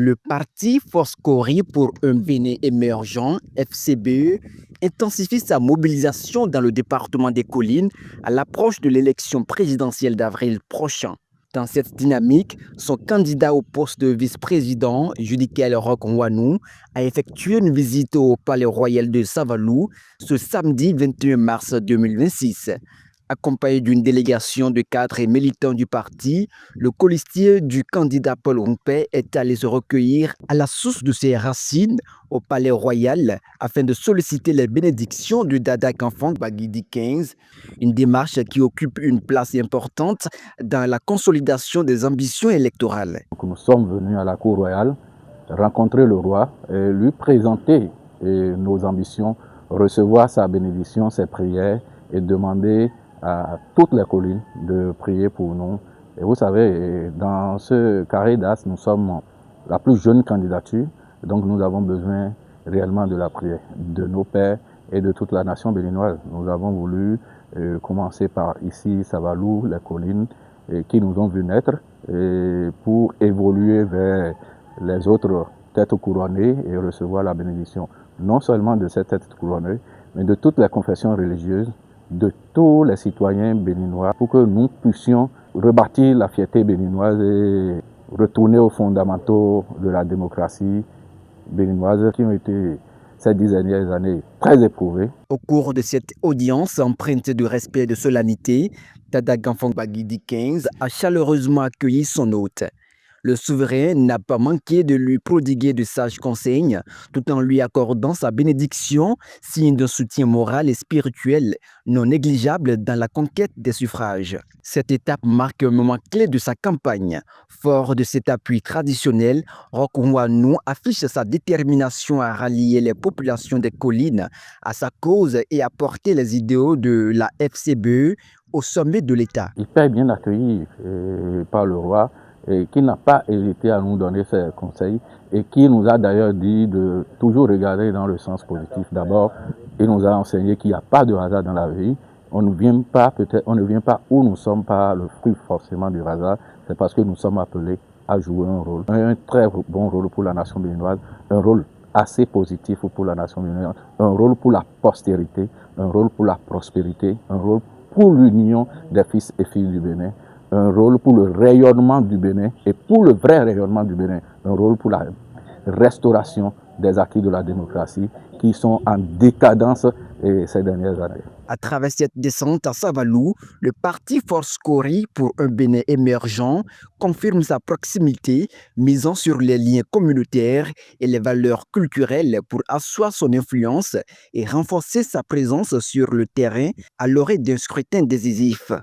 Le parti Force Cori pour un Bénin émergent, FCBE, intensifie sa mobilisation dans le département des Collines à l'approche de l'élection présidentielle d'avril prochain. Dans cette dynamique, son candidat au poste de vice-président, Judicaël Roch-Nwanou, a effectué une visite au Palais Royal de Savalou ce samedi 21 mars 2026. Accompagné d'une délégation de cadres et militants du parti, le colistier du candidat Paul Rompé est allé se recueillir à la source de ses racines au Palais Royal afin de solliciter les bénédictions du Dada Kanfang Bagidi 15, une démarche qui occupe une place importante dans la consolidation des ambitions électorales. Nous sommes venus à la cour royale rencontrer le roi et lui présenter nos ambitions, recevoir sa bénédiction, ses prières et demander à toutes les collines de prier pour nous. Et vous savez, dans ce carré d'as, nous sommes la plus jeune candidature, donc nous avons besoin réellement de la prière de nos pères et de toute la nation béninoise. Nous avons voulu commencer par ici, Savalou, les collines, qui nous ont vu naître, pour évoluer vers les autres têtes couronnées et recevoir la bénédiction, non seulement de ces têtes couronnées, mais de toutes les confessions religieuses, de tous les citoyens béninois, pour que nous puissions rebâtir la fierté béninoise et retourner aux fondamentaux de la démocratie béninoise qui ont été ces 10 dernières années très éprouvées. Au cours de cette audience empreinte de respect et de solennité, Dada Kanfang Bagidi 15 a chaleureusement accueilli son hôte. Le souverain n'a pas manqué de lui prodiguer de sages conseils, tout en lui accordant sa bénédiction, signe d'un soutien moral et spirituel non négligeable dans la conquête des suffrages. Cette étape marque un moment clé de sa campagne. Fort de cet appui traditionnel, Roch-Nwanou affiche sa détermination à rallier les populations des collines à sa cause et à porter les idéaux de la FCBE au sommet de l'État. Hyper bien accueilli par le roi, et qui n'a pas hésité à nous donner ses conseils et qui nous a d'ailleurs dit de toujours regarder dans le sens positif. D'abord, il nous a enseigné qu'il n'y a pas de hasard dans la vie. On ne vient pas où nous sommes par le fruit forcément du hasard. C'est parce que nous sommes appelés à jouer un très bon rôle pour la nation béninoise, un rôle assez positif pour la nation béninoise, un rôle pour la postérité, un rôle pour la prospérité, un rôle pour l'union des fils et filles du Bénin, un rôle pour le rayonnement du Bénin et pour le vrai rayonnement du Bénin, un rôle pour la restauration des acquis de la démocratie qui sont en décadence ces dernières années. À travers cette descente à Savalou, le parti Force Cori pour un Bénin émergent confirme sa proximité, misant sur les liens communautaires et les valeurs culturelles pour asseoir son influence et renforcer sa présence sur le terrain à l'orée d'un scrutin décisif.